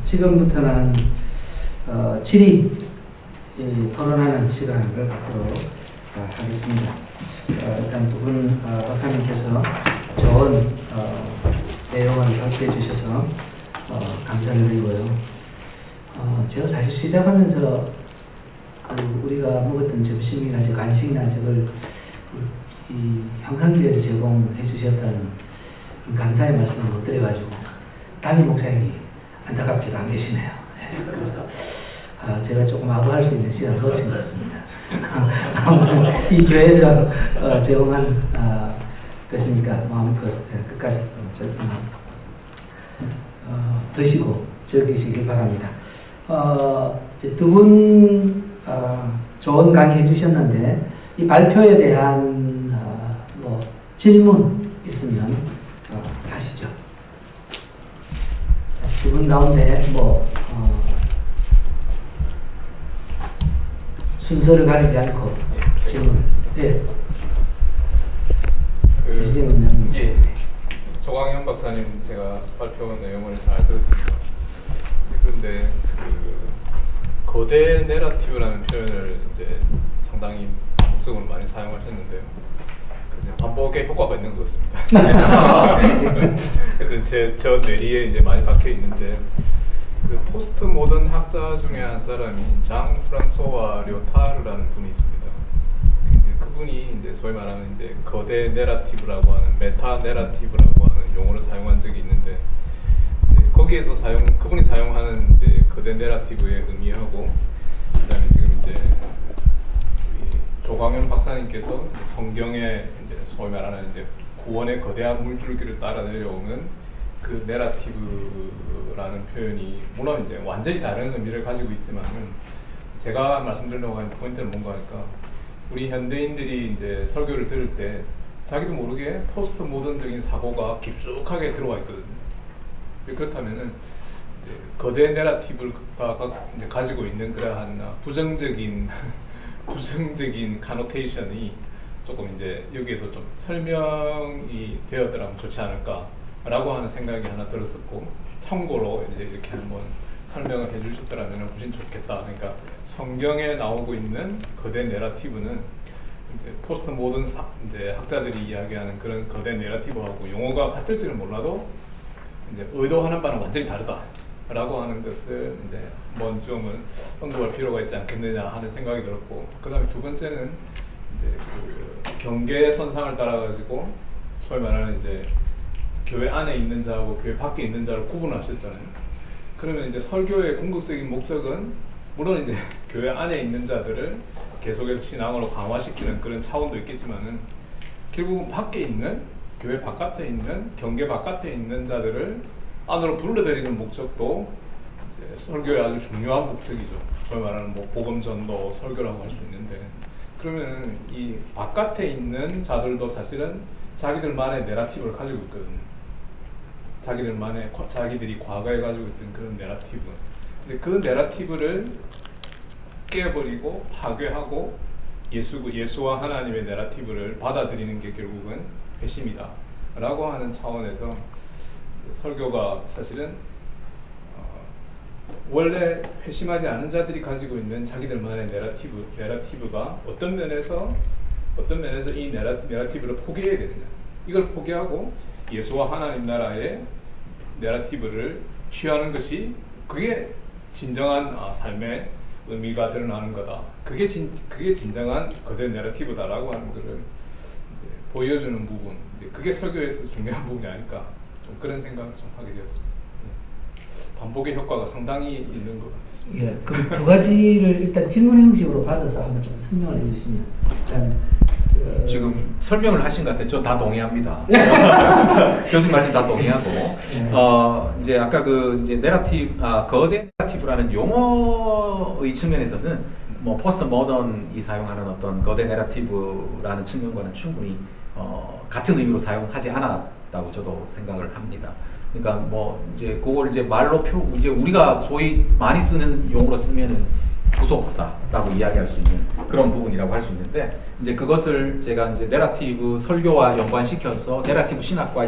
지금부터는 질의 토론하는 시간을 갖도록 하겠습니다. 일단 두 분 박사님께서 좋은 내용을 발표해 주셔서 감사를 드리고요. 제가 사실 시작하면서 우리가 먹었던 점심이나 간식이나 저걸 이 형상들에서 제공해 주셨다는 감사의 말씀을 못 드려가지고 담임 목사님이 안타깝지도 안 계시네요. 그래서 제가 조금 아부할 수 있는 시간을 놓친 것 같습니다. 아무튼 이 교회에서 제공한 것이니까 마음껏 끝까지 드시고 즐기시길 바랍니다. 두 분 좋은 강의 해주셨는데 이 발표에 대한 질문 있으면 하시죠. 두 분 가운데 순서를 가리지 않고 질문. 예. 예. 조광현 박사님 제가 발표 내용을 잘 들었습니다. 그런데 거대 내러티브라는 표현을 이제 상당히 복습으로 많이 사용하셨는데요. 반복의 효과가 있는 것 같습니다. 그래서 저 뇌리에 이제 많이 박혀 있는데 그 포스트 모던 학자 중에 한 사람이 장 프랑소와 료타르라는 분이 있습니다. 그분이 이제 소위 말하는 이제 거대 내러티브라고 하는 메타 내러티브라고 하는 용어를 사용한 적이 있는데 거기에서 그분이 사용하는 이제 거대 내러티브의 의미하고 그다음에 지금 이제 조광현 박사님께서 성경에 이제 소위 말하는 이제 구원의 거대한 물줄기를 따라 내려오는 그 내러티브라는 표현이 물론 이제 완전히 다른 의미를 가지고 있지만은 제가 말씀드리려고 하는 포인트는 뭔가 하니까 우리 현대인들이 이제 설교를 들을 때 자기도 모르게 포스트 모던적인 사고가 깊숙하게 들어와 있거든요. 그렇다면은 이제 거대 내러티브가 이제 가지고 있는 그러한 부정적인 카노테이션이 조금 이제 여기에서 좀 설명이 되었더라면 좋지 않을까라고 하는 생각이 하나 들었었고, 참고로 이제 이렇게 한번 설명을 해주셨더라면 훨씬 좋겠다. 그러니까 성경에 나오고 있는 거대 내러티브는 이제 포스트 모던 이제 학자들이 이야기하는 그런 거대 내러티브하고 용어가 같을지는 몰라도 이제 의도하는 바는 완전히 다르다라고 하는 것을 이제 한번 좀은 언급할 필요가 있지 않겠느냐 하는 생각이 들었고, 그다음에 두 번째는 이제 그 경계 선상을 따라 가지고 소위 말하는 이제 교회 안에 있는 자하고 교회 밖에 있는 자를 구분하셨잖아요. 그러면 이제 설교의 궁극적인 목적은 물론 이제 교회 안에 있는 자들을 계속해서 신앙으로 강화시키는 그런 차원도 있겠지만은 결국은 밖에 있는 교회 바깥에 있는 경계 바깥에 있는 자들을 안으로 불러들이는 목적도 이제 설교의 아주 중요한 목적이죠. 소위 말하는 복음 전도 설교라고 할 수 있는데, 그러면 이 바깥에 있는 자들도 사실은 자기들만의 내러티브를 가지고 있거든요. 자기들이 과거에 가지고 있던 그런 내러티브. 근데 그 내러티브를 깨버리고 파괴하고 예수와 하나님의 내러티브를 받아들이는 게 결국은 회심이다 라고 하는 차원에서 설교가 사실은 원래 회심하지 않은 자들이 가지고 있는 자기들만의 내러티브가 어떤 면에서 이 내러티브를 포기해야 되느냐, 이걸 포기하고 예수와 하나님 나라의 내러티브를 취하는 것이 그게 진정한 삶의 의미가 드러나는 거다. 그게 진정한 거대 내러티브다라고 하는 것을 보여주는 부분, 그게 설교에서 중요한 부분이 아닐까, 좀 그런 생각을 좀 하게 되었습니다. 반복의 효과가 상당히 있는 것 같습니다. 예, 그 두 가지를 일단 질문 형식으로 받아서 한번 좀 설명을 해주시면. 일단 지금 설명을 하신 것 같아요. 저 다 동의합니다. 교수님 말씀 다 동의하고, 이제 아까 이제 거대 내러티브라는 용어의 측면에서는 포스트 모던이 사용하는 어떤 거대 내러티브라는 측면과는 충분히 같은 의미로 사용하지 않았다고 저도 생각을 합니다. 그러니까 이제 그걸 이제 말로 이제 우리가 소위 많이 쓰는 용어로 쓰면은 부속사라고 이야기할 수 있는 그런 부분이라고 할 수 있는데, 이제 그것을 제가 이제 내러티브 설교와 연관시켜서 내러티브 신학과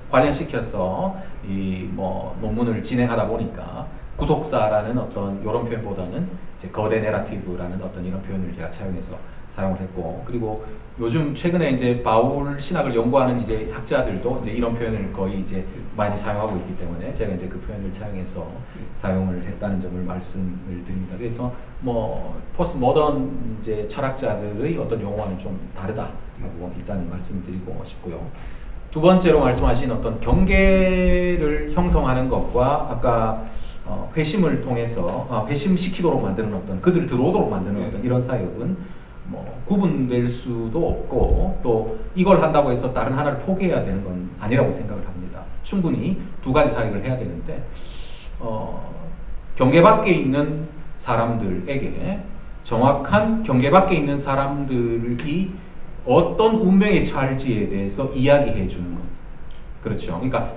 관련시켜서 논문을 진행하다 보니까 구속사라는 어떤 이런 표현보다는 이제 거대 내러티브라는 어떤 이런 표현을 제가 사용을 했고, 그리고 요즘 최근에 이제 바울 신학을 연구하는 이제 학자들도 이제 이런 표현을 거의 이제 많이 사용하고 있기 때문에 제가 이제 그 표현을 사용을 했다는 점을 말씀을 드립니다. 그래서 뭐 포스트 모던 이제 철학자들의 어떤 용어와는 좀 다르다라고 일단은 말씀을 드리고 싶고요. 두 번째로 말씀하신 어떤 경계를 형성하는 것과 아까 회심을 통해서 회심시키도록 만드는 어떤 그들을 들어오도록 만드는 어떤 이런 사역은 뭐 구분될 수도 없고, 또 이걸 한다고 해서 다른 하나를 포기해야 되는 건 아니라고 생각을 합니다. 충분히 두 가지 사역을 해야 되는데 경계 밖에 있는 사람들에게 정확한 경계 밖에 있는 사람들이 어떤 운명에 처할지에 대해서 이야기해 주는 것. 그렇죠. 그러니까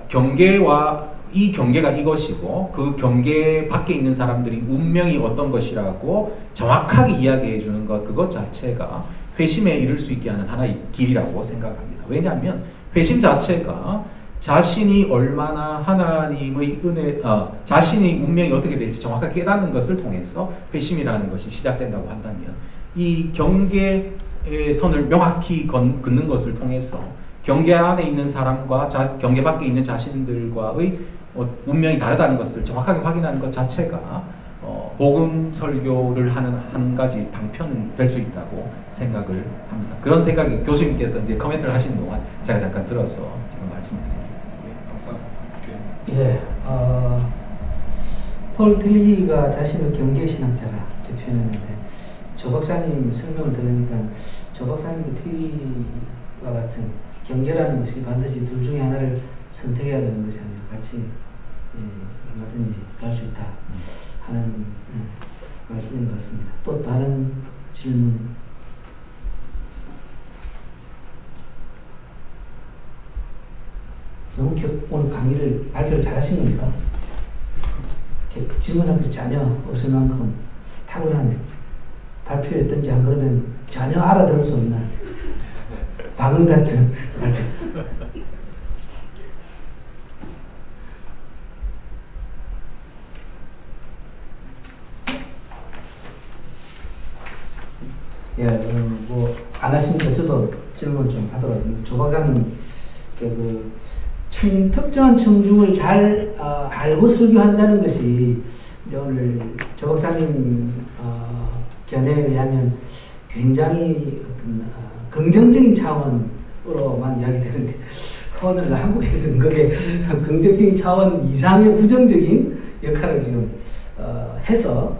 이 경계가 이것이고 그 경계 밖에 있는 사람들이 운명이 어떤 것이라고 정확하게 이야기해 주는 것, 그것 자체가 회심에 이를 수 있게 하는 하나의 길이라고 생각합니다. 왜냐하면 회심 자체가 자신이 얼마나 하나님의 은혜, 자신의 운명이 어떻게 될지 정확하게 깨닫는 것을 통해서 회심이라는 것이 시작된다고 한다면, 이 경계의 선을 명확히 긋는 것을 통해서 경계 안에 있는 사람과 경계 밖에 있는 자신들과의 운명이 다르다는 것을 정확하게 확인하는 것 자체가 복음 설교를 하는 한 가지 방편은 될 수 있다고 생각을 합니다. 그런 생각이 교수님께서 이제 코멘트를 하시는 동안 제가 잠깐 들어서 지금 말씀드립니다. 예, 폴 틸리가 자신을 경계신학자라 이렇게 표현했는데, 조 박사님 설명을 들으니까 조 박사님도 틸리와 같은 경계라는 것이 반드시 둘 중에 하나를 선택해야 되는 것이 아니라 같이 얼마든지 갈 수 있다 하는 말씀인 것 같습니다. 또 다른 질문. 너무 오늘 강의를 발표를 잘하신 겁니까? 질문한 게 전혀 없을 만큼 탁월하네. 발표했든지 안 그러면 전혀 알아들을 수 없는 방울 같은 발표. 예, 안 하시니까 저도 질문 좀 하도록 하겠습니다. 조 박사님, 특정한 청중을 잘 알고 설교한다는 것이 이제 오늘 조 박사님 견해에 의하면 굉장히 어떤 긍정적인 차원으로만 이야기되는데, 오늘 한국에서는 그게 긍정적인 차원 이상의 부정적인 역할을 지금 해서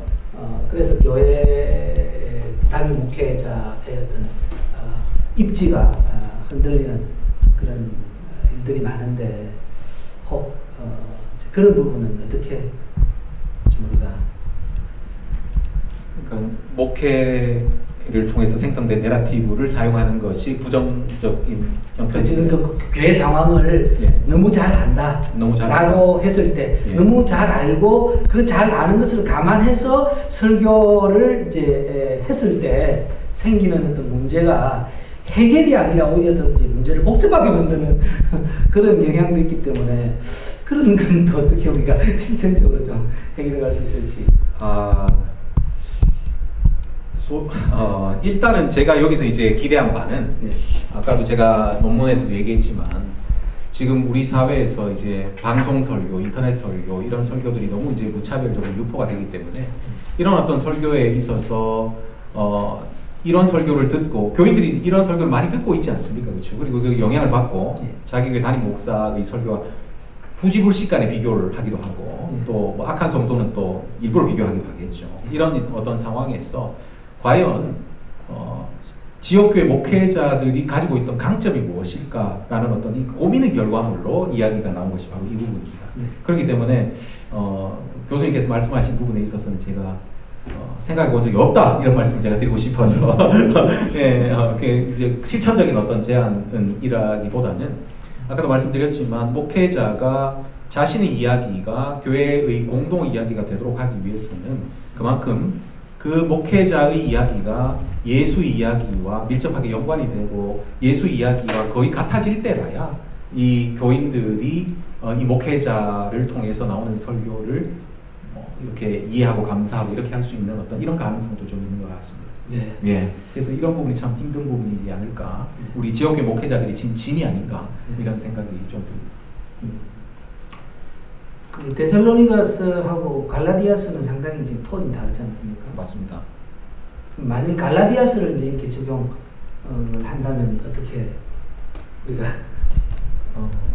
그래서 교회 단임 목회자의 어떤 입지가 흔들리는 그런 일들이 많은데, 그런 부분은 어떻게 좀 우리가 그러니까 목회를 통해서 생성된 내러티브를 사용하는 것이 부정적인 형태죠. 지금 그 교회 상황을 너무 잘 안다. 너무 잘 라고 했을 때 너무 잘 알고 그 잘 아는 것을 감안해서 설교를 이제 했을 때 생기는 어떤 문제가 해결이 아니라 오히려 더 이제 문제를 복잡하게 만드는 그런 영향도 있기 때문에, 그런 건 또 어떻게 우리가 실천적으로 좀 해결할 수 있을지. 일단은 제가 여기서 이제 기대한 바는, 아까도 제가 논문에서도 얘기했지만, 지금 우리 사회에서 이제 방송 설교, 인터넷 설교, 이런 설교들이 너무 이제 무차별적으로 유포가 되기 때문에, 이런 어떤 설교에 있어서, 이런 설교를 듣고, 교인들이 이런 설교를 많이 듣고 있지 않습니까? 그렇죠? 그리고 그 영향을 받고, 자기 교회 담임 목사의 설교와 부지불식간에 비교를 하기도 하고, 또 뭐 악한 성도는 또 일부러 비교하기도 하겠죠. 이런 어떤 상황에서, 과연 지역교회 목회자들이 가지고 있던 강점이 무엇일까라는 어떤 이 고민의 결과물로 이야기가 나온 것이 바로 이 부분입니다. 그렇기 때문에 교수님께서 말씀하신 부분에 있어서는 제가 생각해 본 적이 없다, 이런 말씀 제가 드리고 싶어서 이제 실천적인 어떤 제안이라기보다는, 아까도 말씀드렸지만 목회자가 자신의 이야기가 교회의 공동 이야기가 되도록 하기 위해서는 그만큼 그 목회자의 이야기가 예수 이야기와 밀접하게 연관이 되고 예수 이야기와 거의 같아질 때라야 이 교인들이 이 목회자를 통해서 나오는 설교를 이렇게 이해하고 감사하고 이렇게 할 수 있는 어떤 이런 가능성도 좀 있는 것 같습니다. 네. 예. 그래서 이런 부분이 참 힘든 부분이지 않을까. 우리 지역의 목회자들이 지금 짐이 아닌가 이런 생각이 좀 듭니다. 그 데살로니가서하고 갈라디아서는 상당히 지금 톤이 다르지 않습니까? 맞습니다. 만약 갈라디아서를 이제 이렇게 적용을 한다면 어떻게 우리가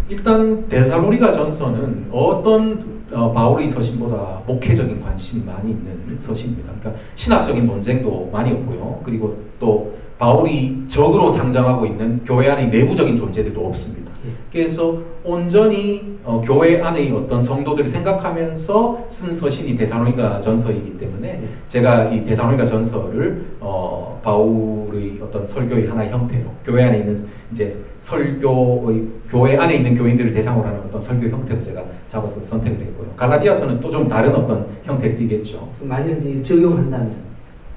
일단 데살로니가 전서는 어떤 바울의 서신보다 목회적인 관심이 많이 있는 서신입니다. 그러니까 신학적인 논쟁도 많이 없고요. 그리고 또 바울이 적으로 상정하고 있는 교회 안의 내부적인 존재들도 없습니다. 그래서 온전히 교회 안의 어떤 성도들을 생각하면서 쓴 서신이 데살로니가 전서이기 때문에 제가 이 데살로니가 전서를 바울의 어떤 설교의 하나의 형태로 교회 안에 있는 이제 설교의 교회 안에 있는 교인들을 대상으로 하는 어떤 설교 형태로 제가 잡아서 선택을 했고요. 갈라디아서는 또 좀 다른 어떤 형태를 띠겠죠. 만약 이제 적용한다면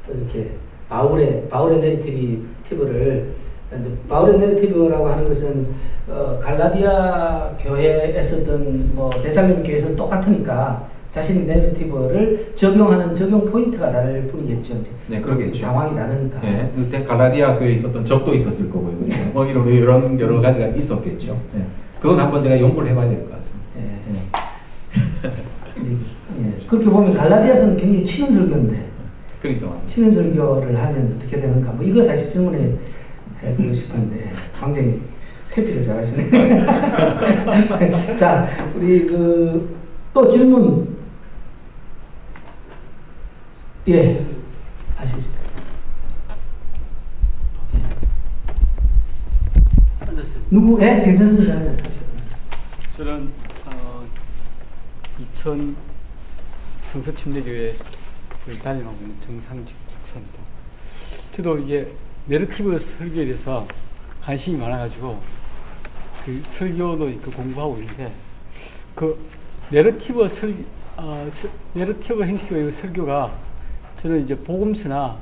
또 이렇게 바울의 내러티브를 바울의 내러티브라고 하는 것은 갈라디아 교회에 있었던 뭐 데살로니가 교회에서는 똑같으니까 자신의 내러티브를 적용하는 적용 포인트가 다를 뿐이겠죠. 네, 그러겠죠. 상황이 다르니까. 네, 그때 갈라디아 교회에 있었던 적도 있었을 거고요. 뭐 이런 여러 가지가 있었겠죠. 네. 그건 한번 제가 연구를 해봐야 될 것 같습니다. 예, 그렇게 보면 갈라디아서는 굉장히 치는 설교인데 그러니까 치는 설교를 하면 어떻게 되는가 뭐 이거 사실 질문에 해보고 싶은데 굉장히 회피를 잘하시네. 자, 우리 또 질문 하시죠. 누구? 괜찮습니다. 저는 2000 성서침례교회를 다니고 있는 정상직 목사입니다. 저도 이게 내러티브 설교에 대해서 관심이 많아가지고 그 설교도 공부하고 있는데 그 내러티브 형식의 설교가 저는 이제 복음서나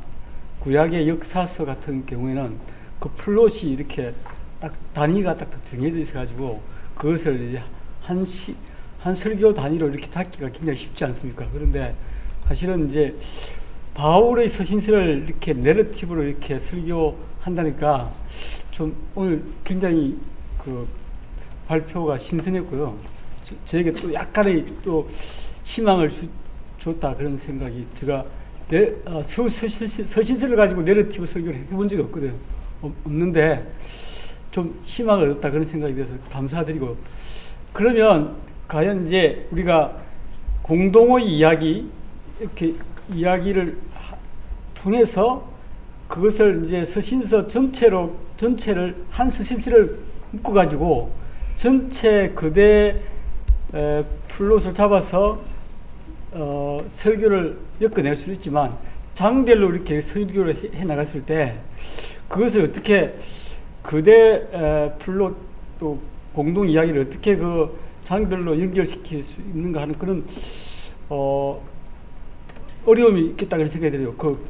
구약의 역사서 같은 경우에는 그 플롯이 이렇게 딱 단위가 딱 정해져 있어가지고 그것을 이제 한 설교 단위로 이렇게 찾기가 굉장히 쉽지 않습니까? 그런데 사실은 이제 바울의 서신서를 이렇게 내러티브로 이렇게 설교한다니까 좀 오늘 굉장히 그 발표가 신선했고요. 저에게 또 약간의 또 희망을 줬다 그런 생각이 제가 서신서를 가지고 내러티브 설교를 해본 적이 없는데 좀 희망을 얻었다 그런 생각이 들어서 감사드리고 그러면 과연 이제 우리가 공동의 이야기 이렇게 이야기를 통해서 그것을 이제 서신서 전체를 한 서신서를 묶어 가지고 전체 그대 플롯을 잡아서 설교를 엮어낼 수 있지만 장별로 이렇게 설교를 해 나갔을 때 그것을 어떻게 그대 플롯 또 공동 이야기를 어떻게 그 장별로 연결시킬 수 있는가 하는 그런 어려움이 있겠다 그런 생각이 들어요. 그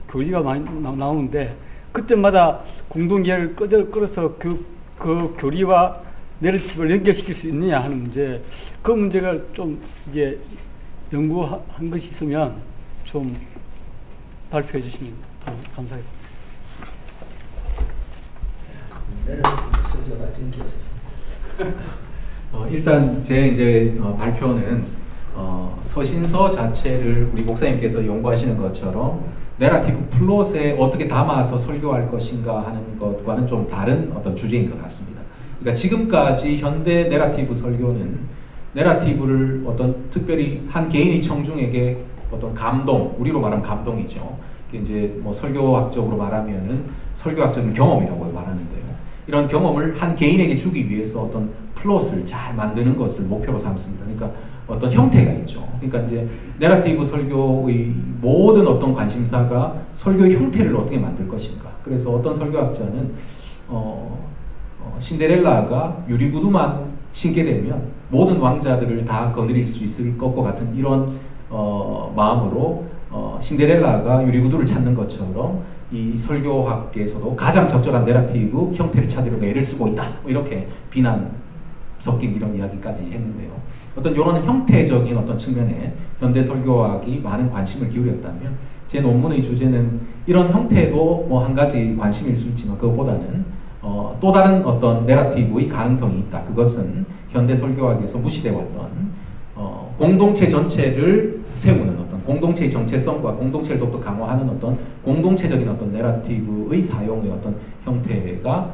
교리가 많이 나오는데 그때마다 공동 이야기를 끌어서 그 교리와 내러티브를 연결시킬 수 있느냐 하는 문제, 그 문제가 좀 이제 연구한 것이 있으면 좀 발표해 주시면 감사하겠습니다. 일단 제 이제 발표는 서신서 자체를 우리 목사님께서 연구하시는 것처럼 내러티브 플롯에 어떻게 담아서 설교할 것인가 하는 것과는 좀 다른 어떤 주제인 것 같습니다. 그러니까 지금까지 현대 내러티브 설교는 내러티브를 어떤 특별히 한 개인의 청중에게 어떤 감동, 우리로 말하면 감동이죠. 이제 뭐 설교학적으로 말하면은 설교학적인 경험이라고 말하는데요. 이런 경험을 한 개인에게 주기 위해서 어떤 플롯을 잘 만드는 것을 목표로 삼습니다. 그러니까 어떤 형태가 있죠. 그러니까 이제 내러티브 설교의 모든 어떤 관심사가 설교의 형태를 어떻게 만들 것인가. 그래서 어떤 설교학자는 신데렐라가 유리구두만 신게 되면 모든 왕자들을 다 거느릴 수 있을 것과 같은 이런 마음으로 신데렐라가 유리구두를 찾는 것처럼 이 설교학계에서도 가장 적절한 내러티브 형태를 찾으려고 애를 쓰고 있다. 뭐 이렇게 비난 섞인 이런 이야기까지 했는데요. 어떤 이런 형태적인 어떤 측면에 현대 설교학이 많은 관심을 기울였다면 제 논문의 주제는 이런 형태도 뭐 한 가지 관심일 수 있지만 그것보다는 또 다른 어떤 내러티브의 가능성이 있다. 그것은 현대 설교학에서 무시되어 왔던 공동체 전체를 세우는 어떤 공동체의 정체성과 공동체를 더욱더 강화하는 어떤 공동체적인 어떤 내러티브의 사용의 어떤 형태가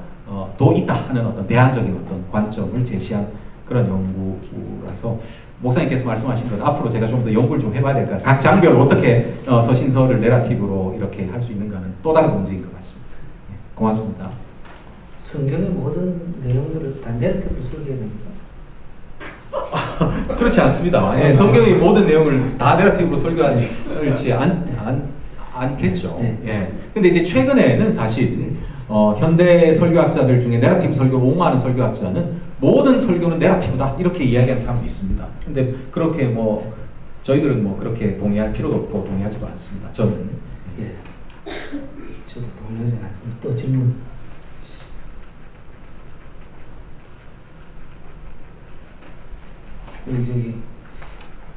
더 있다 하는 어떤 대안적인 어떤 관점을 제시한 그런 연구라서 목사님께서 말씀하신 것 앞으로 제가 좀 더 연구를 좀 해봐야 될 것 같아요. 각 장별 어떻게 서신서를 내러티브로 이렇게 할 수 있는가는 또 다른 문제인 것 같습니다. 네, 고맙습니다. 성경의 모든 내용들을 다 내러티브로 설계해야 됩니다. 그렇지 않습니다. 예, 성경의 모든 내용을 다 내러티브로 설교하지 않겠죠. 네. 예. 근데 이제 최근에는 사실 현대 설교학자들 중에 내러티브 설교를 옹호하는 설교학자는 모든 설교는 내러티브다 이렇게 이야기하는 사람도 있습니다. 근데 그렇게 뭐 저희들은 뭐 그렇게 동의할 필요도 없고 동의하지도 않습니다. 저는. 예. 저도 동의하지 않습니다. 또 질문. 우리 저기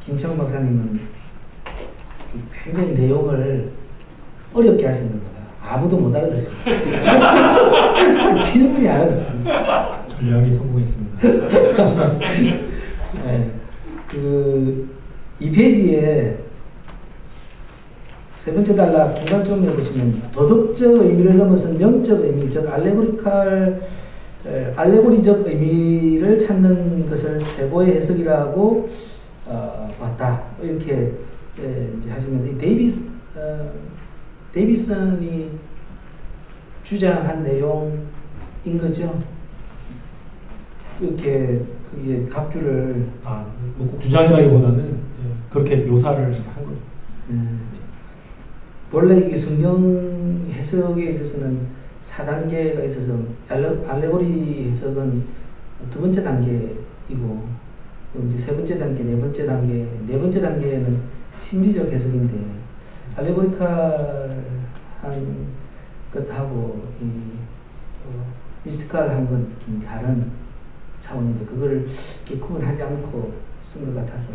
김청 박사님은 굉장히 내용을 어렵게 하시는 거다. 아무도 못 알아듣습니다. 질문이 알아듣습니다. 전략이 성공했습니다. 네, 이 페이지에 세 번째 단락 중간쯤에 보시면 도덕적 의미를 넘어선 영적 의미, 즉 알레고리적 의미를 찾는 것을 최고의 해석이라고 봤다. 이렇게 이제 하시면서 데이비슨이 주장한 내용인 거죠. 이렇게 그게 갑주를 뭐꼭 주장이라기보다는 그렇게 묘사를 한 거죠. 원래 이게 성경 해석에 있어서는 4단계가 있어서 알레고리 해석은 두 번째 단계이고 이제 세 번째 단계, 네 번째 단계, 네 번째 단계는 심리적 해석인데 알레고리칼한 것하고 미스티칼한 건 좀 다른 차원인데 그걸 이렇게 구분하지 않고 쓴 것 같아서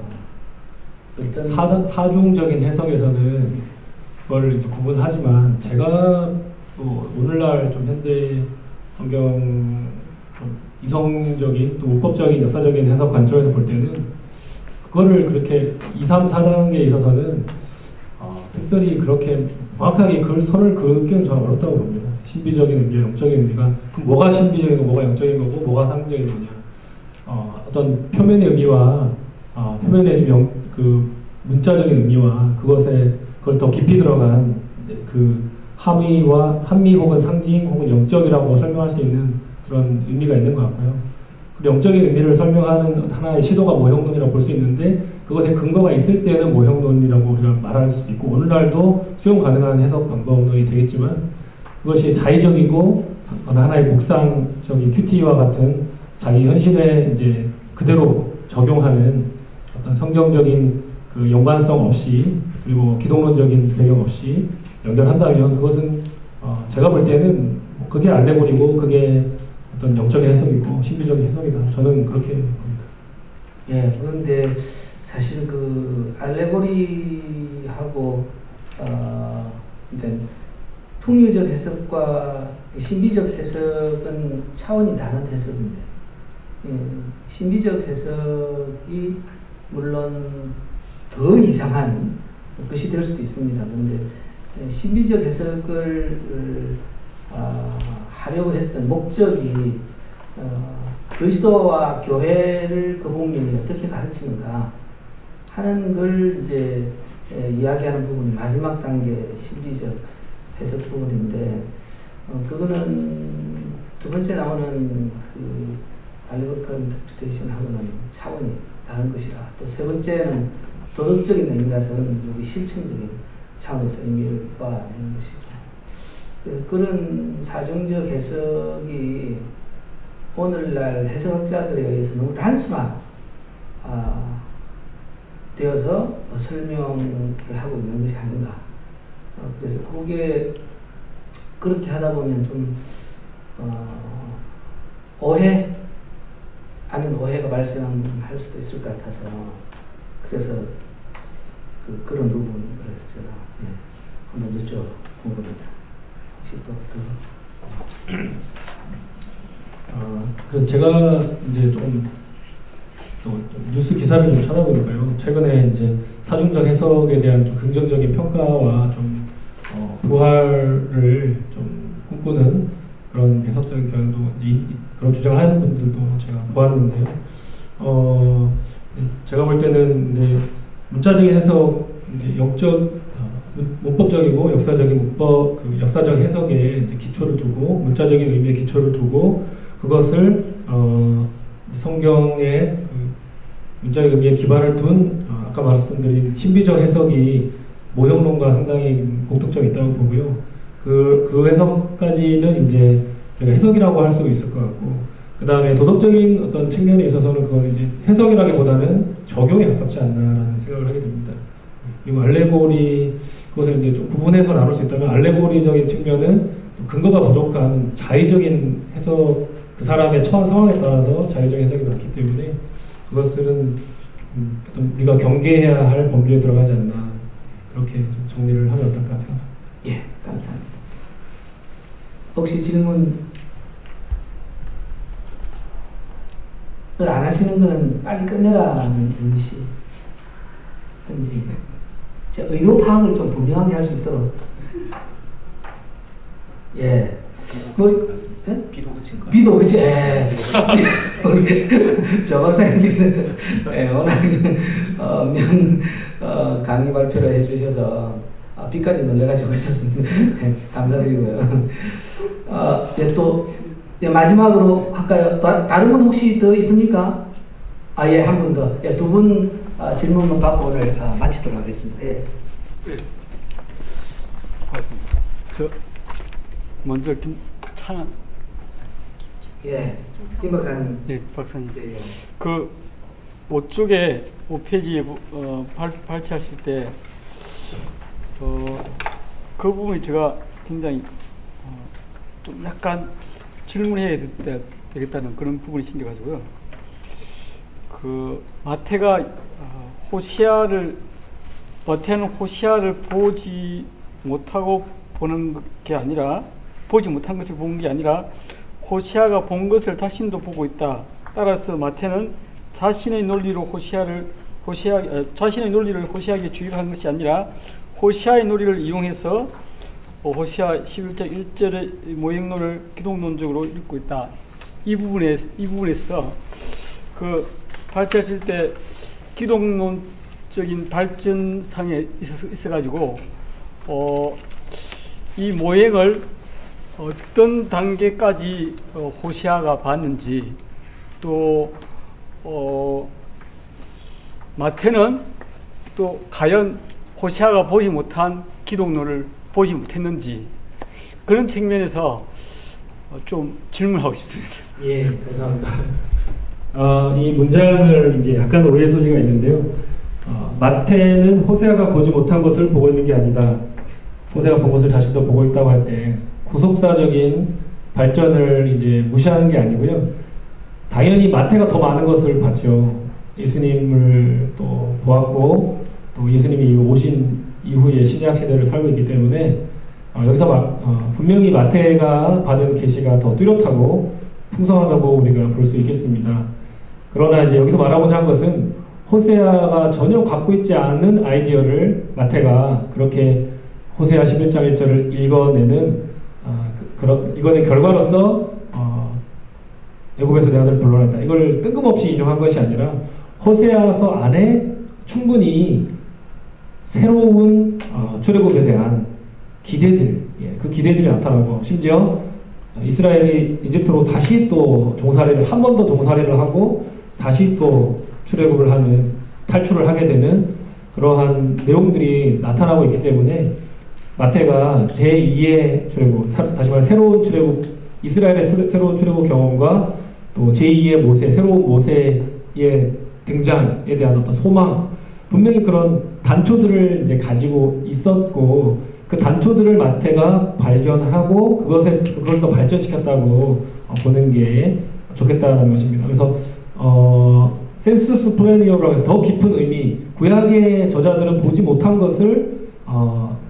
어떤 사중적인 해석에서는 그걸 이제 구분하지만 제가 또 오늘날 좀 현대 성경 좀 이성적인 또 문법적인 역사적인 해석 관점에서 볼 때는 그거를 그렇게 2, 3, 4단계에 있어서는 특별히 그렇게 정확하게 그 선을 그기는 저는 어렵다고 봅니다. 신비적인 의미와 영적인 의미가 그럼 뭐가 신비적이고 뭐가 영적인 거고 뭐가 상징적인 거냐 어떤 표면의 의미와 표면의 그 문자적인 의미와 그걸 더 깊이 들어간 그 한미 혹은 상징 혹은 영적이라고 설명할 수 있는 그런 의미가 있는 것 같고요. 그 영적인 의미를 설명하는 하나의 시도가 모형론이라고 볼 수 있는데 그것에 근거가 있을 때는 모형론이라고 우리가 말할 수도 있고 오늘날도 수용 가능한 해석 방법론이 되겠지만 그것이 자의적이고 하나의 묵상적인 큐티와 같은 자기 현실에 이제 그대로 적용하는 어떤 성경적인 그 연관성 없이 그리고 기독론적인 배경 없이 연결한다면 그것은 제가 볼 때는 그게 알레고리고 그게 어떤 영적인 해석이고 신비적인 해석이다. 저는 그렇게 봅니다. 예, 그런데 사실 그 알레고리하고 일단 통일적 해석과 신비적 해석은 차원이 다른 해석입니다. 신비적 해석이 물론 더 이상한 것이 될 수도 있습니다. 그런데 신비적 해석을 하려고 했던 목적이 그리스도와 교회를 그 복음이 어떻게 가르치는가 하는 걸 이제 이야기하는 부분이 마지막 단계 신비적 해석 부분인데 그거는 두 번째 나오는 그 알레고리컬 인터프리테이션하고는 차원이 다른 것이라 또 세 번째는 도덕적인 의미라서는 여기 실천적인 차원에서 의미를 봐내는 것이죠. 그런 사정적 해석이 오늘날 해석학자들에 의해서 너무 단순화 되어서 설명을 하고 있는 것이 아닌가. 그래서 그게 그렇게 하다 보면 좀 오해 하는 오해가 발생할 수도 있을 것 같아서 그래서 그런 부분을 제가 한번 여쭤본 겁니다. 혹시 그래서 제가 이제 또 뉴스 기사를 좀 찾아보니까요. 최근에 이제 사중적 해석에 대한 좀 긍정적인 평가와 좀 부활을 좀 꿈꾸는 그런 해석적인 경향도 그런 주장을 하는 분들도 제가 보았는데요. 제가 볼 때는 이제 문자적인 해석, 이제 문법적이고 역사적 해석에 이제 기초를 두고 문자적인 의미에 기초를 두고 그것을 성경의 문자의 의미에 기반을 둔 아까 말씀드린 신비적 해석이 모형론과 상당히 공통점이 있다고 보고요. 그 해석까지는 이제 제가 해석이라고 할 수 있을 것 같고, 그 다음에 도덕적인 어떤 측면에 있어서는 그건 이제 해석이라기보다는 적용에 가깝지 않나라는 생각을 하게 됩니다. 그리고 알레고리, 그것을 이제 좀 구분해서 나눌 수 있다면 알레고리적인 측면은 근거가 부족한 자의적인 해석, 그 사람의 처한 상황에 따라서 자의적인 해석이 많기 때문에 그것들은 우리가 경계해야 할 범주에 들어가지 않나, 그렇게 좀 정리를 하면 어떨까 생각합니다. 예, 감사합니다. 혹시 질문을 안 하시는 건 빨리 끝내라는 의미시 의도 파악을 좀 분명하게 할 수 있도록. 예. 비도 그치? 예. 저 박사님께서 워낙 강의 발표를 해주셔서 비까지 놀래가지고 있었습니다. 감사드리고요. 마지막으로 할까요? 다른 분 혹시 더 있습니까? 예, 한 분 더. 두 분 질문만 받고 오늘 마치도록 하겠습니다. 예. 먼저 김찬. 예, 김 박사님. 네, 박사님. 예. 그 5쪽에 5페이지에 발췌하실 때 그 부분이 제가 굉장히 좀 약간 질문해야 되겠다는 그런 부분이 생겨가지고요. 그 마태는 호시아를 보지 못하고 보는 게 아니라, 보지 못한 것을 본 게 아니라 호시아가 본 것을 자신도 보고 있다. 따라서 마태는 자신의 논리를 호시아에게 주입한 것이 아니라 호시아의 논리를 이용해서 호시아 11장 1절의 모형론을 기독론적으로 읽고 있다. 이 부분에서 그 발표하실 때 기독론적인 발전상에 있어가지고 이 모형을 어떤 단계까지 호시아가 봤는지, 또 마태는 또 과연 호시아가 보지 못한 기독론을 보지 못했는지, 그런 측면에서 좀 질문하고 싶습니다. 예, 감사합니다. 이 문장을 이제 약간 오해 소지가 있는데요. 마태는 호세아가 보지 못한 것을 보고 있는 게 아니다. 호세아가 본 것을 자신도 보고 있다고 할 때 구속사적인 발전을 이제 무시하는 게 아니고요. 당연히 마태가 더 많은 것을 봤죠. 예수님을 또 보았고, 또 예수님이 오신 이후에 신약 시대를 살고 있기 때문에 여기서 분명히 마태가 받은 계시가 더 뚜렷하고 풍성하다고 우리가 볼 수 있겠습니다. 그러나 이제 여기서 말하고자 한 것은 호세아가 전혀 갖고 있지 않은 아이디어를 마태가 그렇게 호세아 11장 1절을 읽어내는 결과로서 애굽에서 내 아들을 불러냈다. 이걸 뜬금없이 인용한 것이 아니라 호세아서 안에 충분히 새로운 출애굽에 대한 기대들, 그 기대들이 나타나고, 심지어 이스라엘이 이집트로 다시 또 한 번 더 종살이를 하고 다시 또 출애굽을 하는, 탈출을 하게 되는 그러한 내용들이 나타나고 있기 때문에 마태가 제2의 출애굽, 다시 말해 새로운 출애굽, 이스라엘의 새로운 출애굽 경험과 또 제2의 모세, 새로운 모세의 등장에 대한 어떤 소망, 분명히 그런 단초들을 이제 가지고 있었고, 그 단초들을 마태가 발견하고 그걸 더 발전시켰다고 보는 게 좋겠다는 것입니다. 그래서 센서스 플래니어라고 해서 더 깊은 의미, 구약의 저자들은 보지 못한 것을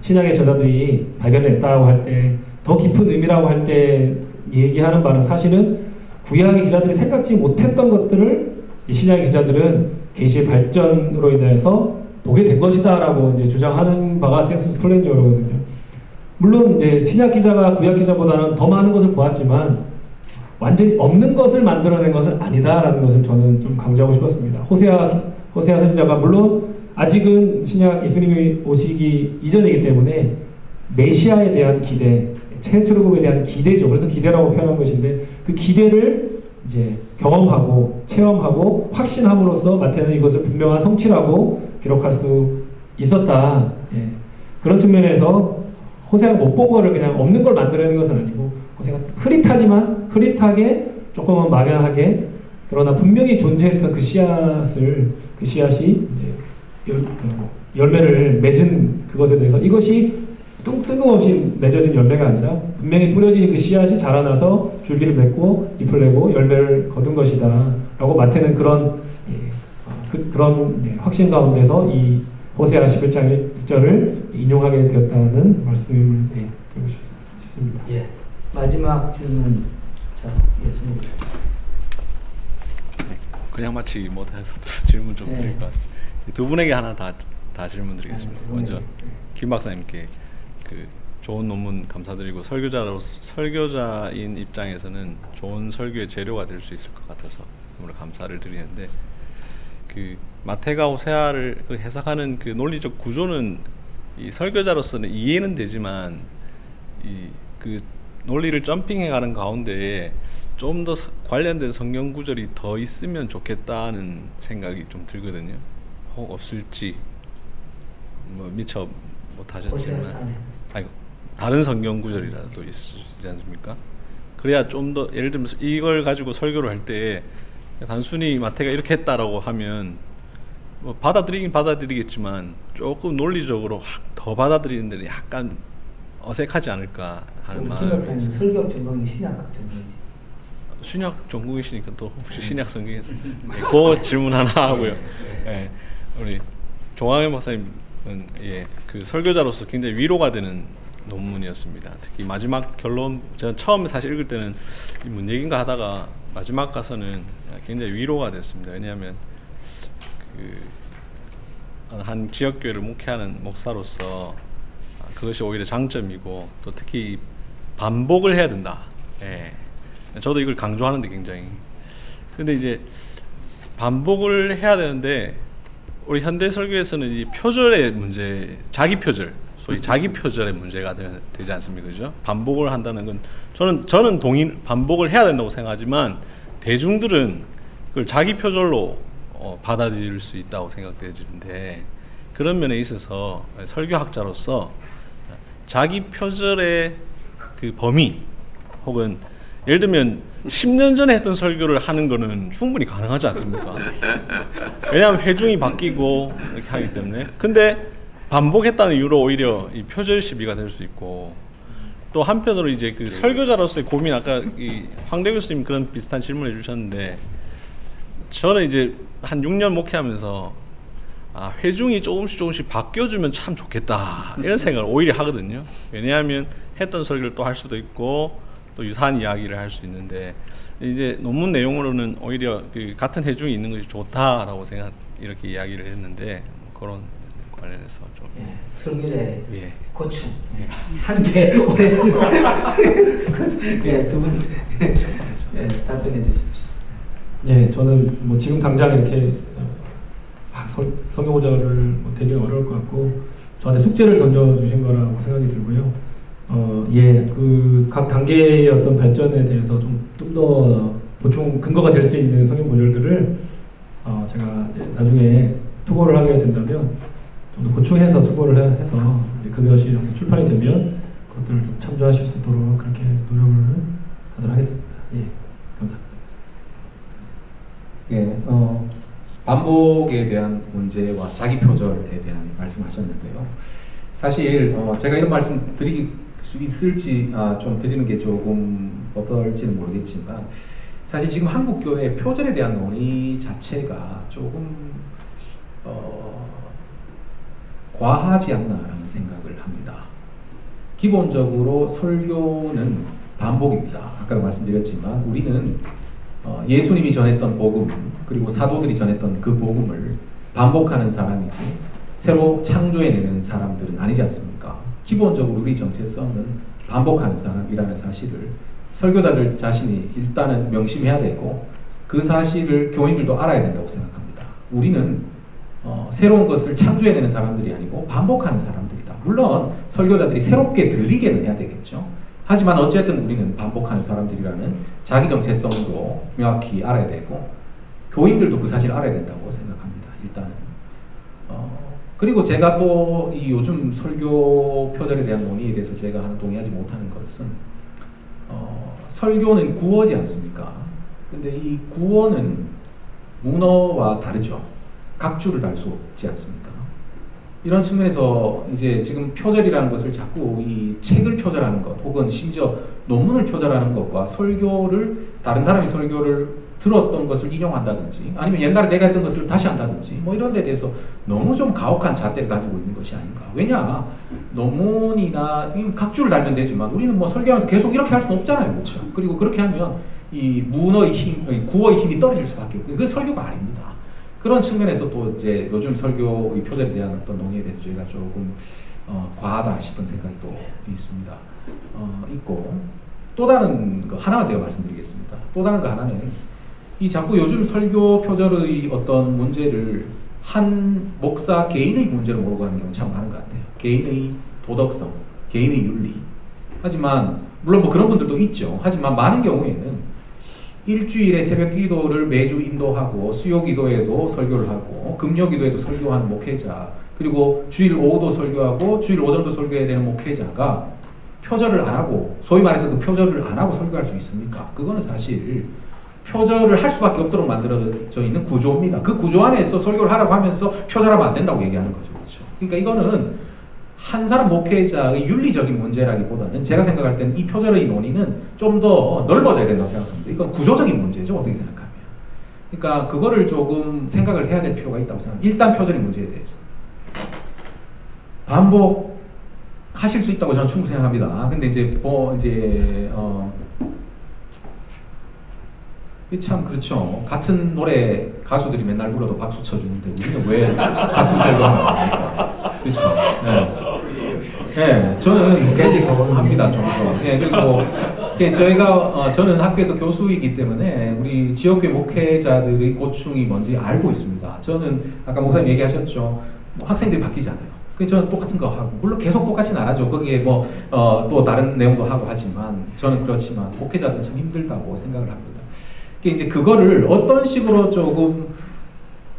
신약의 저자들이 발견했다고 할 때, 더 깊은 의미라고 할 때 얘기하는 바는 사실은 구약의 기자들이 생각지 못했던 것들을 이 신약의 기자들은 계시의 발전으로 인해서 보게 된 것이다라고 이제 주장하는 바가 센서스 플래니어거든요. 물론 이제 신약 기자가 구약 기자보다는 더 많은 것을 보았지만 완전히 없는 것을 만들어낸 것은 아니다라는 것을 저는 좀 강조하고 싶었습니다. 호세아 선지자가 물론 아직은 신약 예수님이 오시기 이전이기 때문에 메시아에 대한 기대, 최초로금에 대한 기대죠. 그래서 기대라고 표현한 것인데 그 기대를 이제 경험하고 체험하고 확신함으로써 마태는 이것을 분명한 성취라고 기록할 수 있었다. 예. 그런 측면에서 호세아가 못 본 거를 그냥 없는 걸 만들어내는 것은 아니고 호세아가 흐릿하게 조금은 막연하게 그러나 분명히 존재했던 그 씨앗이 이제 열매를 맺은 그것에 대해서 이것이 뜬금없이 맺어진 열매가 아니라 분명히 뿌려진 그 씨앗이 자라나서 줄기를 맺고 잎을 내고 열매를 거둔 것이다 라고 마태는 그런 확신 가운데서 이 호세아 11장 1절을 인용하게 되었다는 말씀을 드리고 싶습니다. 예. 마지막 질문. 자, 예수님. 그냥 마치기 못해서 질문 좀 드릴 것 같습니다. 두 분에게 하나 다 질문 드리겠습니다. 먼저 김 박사님께 그 좋은 논문 감사드리고 설교자인 입장에서는 좋은 설교의 재료가 될 수 있을 것 같아서 정말 감사를 드리는데 그 마태가 호세아를 그 해석하는 그 논리적 구조는 이 설교자로서는 이해는 되지만 이 그 논리를 점핑해가는 가운데에 좀 더 관련된 성경 구절이 더 있으면 좋겠다는 생각이 좀 들거든요. 혹 없을지 뭐 미처 못하셨지만 아이고 다른 성경 구절이라도 있지 않습니까? 그래야 좀 더 예를 들면서 이걸 가지고 설교를 할 때 단순히 마태가 이렇게 했다라고 하면 뭐 받아들이긴 받아들이겠지만 조금 논리적으로 더 받아들이는 데는 약간 어색하지 않을까 하는 마음. 설교 전공이 신약 전공이지. 신약 전공이시니까 또 혹시 신약 성경에서 그 질문 하나 하고요. 예, 우리 종황현 박사님은 그 설교자로서 굉장히 위로가 되는 논문이었습니다. 특히 마지막 결론, 제가 처음에 사실 읽을 때는 이 뭔 얘기인가 하다가 마지막 가서는 굉장히 위로가 됐습니다. 왜냐하면 한 지역교회를 목회하는 목사로서 그것이 오히려 장점이고 또 특히 반복을 해야 된다. 예. 저도 이걸 강조하는데 굉장히. 근데 이제 반복을 해야 되는데 우리 현대 설교에서는 이 표절의 문제, 자기 표절, 소위 자기 표절의 문제가 되지 않습니까, 그죠? 반복을 한다는 건 저는 반복을 해야 된다고 생각하지만 대중들은 그걸 자기 표절로 받아들일 수 있다고 생각되는데 그런 면에 있어서 설교학자로서 자기 표절의 그 범위 혹은 예를 들면 10년 전에 했던 설교를 하는 거는 충분히 가능하지 않습니까? 왜냐하면 회중이 바뀌고 이렇게 하기 때문에. 근데 반복했다는 이유로 오히려 이 표절 시비가 될 수 있고 또 한편으로 이제 그 설교자로서의 고민, 아까 이 황대 교수님 그런 비슷한 질문을 해주셨는데 저는 이제 한 6년 목회하면서 회중이 조금씩 바뀌어주면 참 좋겠다 이런 생각을 오히려 하거든요. 왜냐하면 했던 설교를 또 할 수도 있고 또 유사한 이야기를 할 수 있는데 이제 논문 내용으로는 오히려 그 같은 회중이 있는 것이 좋다라고 이렇게 이야기를 했는데 그런 관련해서 좀 설교의 고충 예. 한개 오래 두 분 답변해 주십시오. 예, 저는 뭐 지금 당장 이렇게 성경호자를 되게 어려울 것 같고 저한테 숙제를 던져주신 거라고 생각이 들고요. 그 각 단계의 어떤 발전에 대해서 좀 더 보충 근거가 될 수 있는 성경 구절들을 제가 나중에 투고를 하게 된다면 좀 더 보충해서 투고를 해서 그것이 출판이 되면 그것들을 좀 참조하실 수 있도록 그렇게 노력을 하도록 하겠습니다. 예, 감사합니다. 예, 반복에 대한 문제와 자기 표절에 대한 말씀하셨는데요. 사실 제가 이런 말씀 드릴 수 있을지 좀 드리는 게 조금 어떨지는 모르겠지만 사실 지금 한국교회 표절에 대한 논의 자체가 조금 과하지 않나라는 생각을 합니다. 기본적으로 설교는 반복입니다. 아까 말씀드렸지만 우리는 예수님이 전했던 복음 그리고 사도들이 전했던 그 복음을 반복하는 사람이지 새로 창조해내는 사람들은 아니지 않습니까? 기본적으로 우리 정체성은 반복하는 사람이라는 사실을 설교자들 자신이 일단은 명심해야 되고 그 사실을 교인들도 알아야 된다고 생각합니다. 우리는 새로운 것을 창조해내는 사람들이 아니고 반복하는 사람들이다. 물론 설교자들이 새롭게 들리게는 해야 되겠죠. 하지만 어쨌든 우리는 반복하는 사람들이라는 자기 정체성도 명확히 알아야 되고 교인들도 그 사실을 알아야 된다고 생각합니다. 일단은 그리고 제가 또 이 요즘 설교 표절에 대한 논의에 대해서 제가 하나 동의하지 못하는 것은 설교는 구어지 않습니까? 근데 이 구어는 문어와 다르죠. 각주를 달 수 없지 않습니까? 이런 측면에서 이제 지금 표절이라는 것을 자꾸 이 책을 표절하는 것 혹은 심지어 논문을 표절하는 것과 설교를 다른 사람이 설교를 들었던 것을 인용한다든지 아니면 옛날에 내가 했던 것을 다시 한다든지 뭐 이런 데 대해서 너무 좀 가혹한 잣대를 가지고 있는 것이 아닌가. 왜냐 논문이나 각주를 달면 되지만 우리는 뭐 설교하면서 계속 이렇게 할 수는 없잖아요. 그렇죠? 그리고 그렇게 하면 이 문어의 힘, 구어의 힘이 떨어질 수밖에 없고 그게 설교가 아닙니다. 그런 측면에서 또 이제 요즘 설교의 표절에 대한 어떤 논의에 대해서 저희가 조금 과하다 싶은 생각이 또 있습니다. 있고 또 다른 거 하나만 제가 말씀드리겠습니다. 또 다른 거 하나는 이 자꾸 요즘 설교 표절의 어떤 문제를 한 목사 개인의 문제로 몰고 가는 경우 참 많은 것 같아요. 개인의 도덕성, 개인의 윤리. 하지만 물론 뭐 그런 분들도 있죠. 하지만 많은 경우에는 일주일에 새벽 기도를 매주 인도하고 수요 기도에도 설교를 하고 금요 기도에도 설교하는 목회자 그리고 주일 오후도 설교하고 주일 오전도 설교해야 되는 목회자가 표절을 안 하고 소위 말해서 그 표절을 안 하고 설교할 수 있습니까? 그거는 사실 표절을 할 수밖에 없도록 만들어져 있는 구조입니다. 그 구조 안에서 설교를 하라고 하면서 표절하면 안 된다고 얘기하는 거죠. 그렇죠? 그러니까 이거는 한 사람 목회자의 윤리적인 문제라기보다는 제가 생각할 때는 이 표절의 논의는 좀 더 넓어져야 된다고 생각합니다. 이건 구조적인 문제죠. 어떻게 생각하면. 그러니까 그거를 조금 생각을 해야 될 필요가 있다고 생각합니다. 일단 표절의 문제에 대해서. 반복하실 수 있다고 저는 충분히 생각합니다. 근데 이제 참 그렇죠. 같은 노래 가수들이 맨날 불러도 박수 쳐주는데 우리는 왜 같은 절도 합니까? 그렇죠. 네, 저는 합니다. 좀 더. 네, 그리고 저희가 저는 학교에서 교수이기 때문에 우리 지역교회 목회자들의 고충이 뭔지 알고 있습니다. 저는 아까 목사님 얘기하셨죠. 뭐 학생들이 바뀌잖아요. 그래서 저는 똑같은 거 하고 물론 계속 똑같이는 안 하죠. 거기에 뭐 또 다른 내용도 하고 하지만 저는 그렇지만 목회자들은 참 힘들다고 생각을 합니다. 이제 그거를 어떤 식으로 조금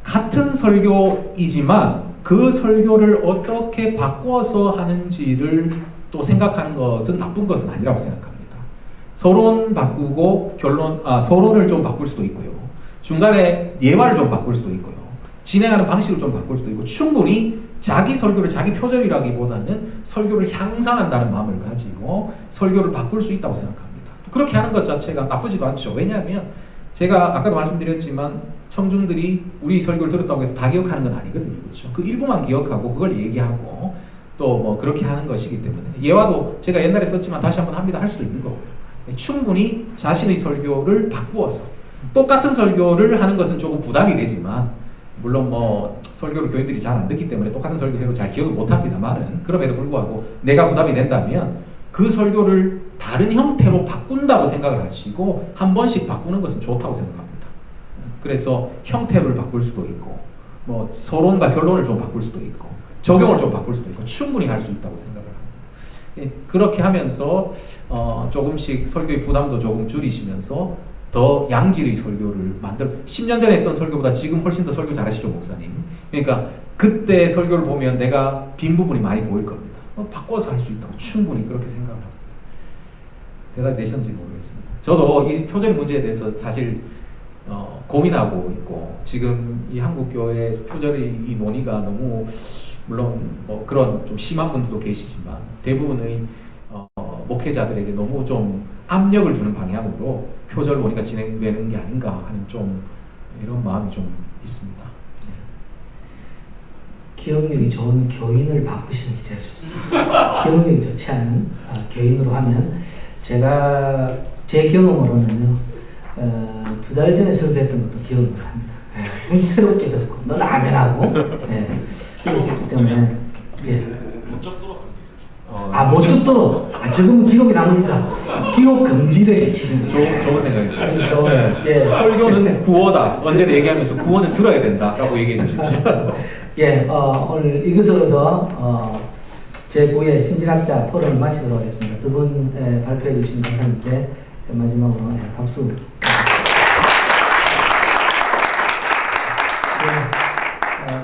같은 설교이지만 그 설교를 어떻게 바꿔서 하는지를 또 생각하는 것은 나쁜 것은 아니라고 생각합니다. 서론 바꾸고 서론을 좀 바꿀 수도 있고요. 중간에 예화를 좀 바꿀 수도 있고요. 진행하는 방식을 좀 바꿀 수도 있고 충분히 자기 설교를 자기 표절이라기보다는 설교를 향상한다는 마음을 가지고 설교를 바꿀 수 있다고 생각합니다. 그렇게 하는 것 자체가 나쁘지도 않죠. 왜냐하면 제가 아까도 말씀드렸지만 청중들이 우리 설교를 들었다고 해서 다 기억하는 건 아니거든요. 그렇죠? 그 일부만 기억하고 그걸 얘기하고 또 뭐 그렇게 하는 것이기 때문에 예화도 제가 옛날에 썼지만 다시 한번 합니다 할 수도 있는 거고요. 충분히 자신의 설교를 바꾸어서 똑같은 설교를 하는 것은 조금 부담이 되지만 물론 뭐 설교를 교인들이 잘 안 듣기 때문에 똑같은 설교를 잘 기억을 못 합니다만은 그럼에도 불구하고 내가 부담이 된다면 그 설교를 다른 형태로 바꾼다고 생각을 하시고 한 번씩 바꾸는 것은 좋다고 생각합니다. 그래서 형태를 바꿀 수도 있고 뭐 서론과 결론을 좀 바꿀 수도 있고 적용을 좀 바꿀 수도 있고 충분히 할 수 있다고 생각을 합니다. 그렇게 하면서 조금씩 설교의 부담도 조금 줄이시면서 더 양질의 설교를 10년 전에 했던 설교보다 지금 훨씬 더 설교 잘하시죠, 목사님. 그러니까 그때 설교를 보면 내가 빈 부분이 많이 보일 겁니다. 바꿔서 할 수 있다고 충분히 그렇게 생각합니다. 대답이 되셨는지 모르겠습니다. 저도 이 표절 문제에 대해서 사실 고민하고 있고 지금 이 한국교회 표절의 이 논의가 너무 물론 뭐 그런 좀 심한 분들도 계시지만 대부분의 목회자들에게 너무 좀 압력을 주는 방향으로 표절 논의가 진행되는 게 아닌가 하는 좀 이런 마음이 좀 있습니다. 기억력이 좋은 교인을 바꾸시는 게 제일 좋습니다. 기억력이 좋지 않은 교인으로 하면 제가 제 경험으로는요 2달 전에 수업했던 것도 기억을 합니다. 새롭게 듣고 넌 아멘하고 그렇기 때문에 못 듣도록 지금은 기록이 남으니까 기록 금지를 지금 좋은 생각이죠. 예. 설교는 구호다. 언제나 얘기하면서 구호는 들어야 된다라고 얘기해 주십시오. 예, 오늘 이것으로도 제9회 신진학자 토론을 마치도록 하겠습니다. 두 분 발표해 주신 강사님께 마지막으로 박수.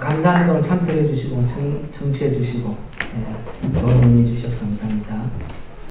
감사한 걸 참석해 주시고 청취해 주시고 좋은 의미 주셔서 감사합니다.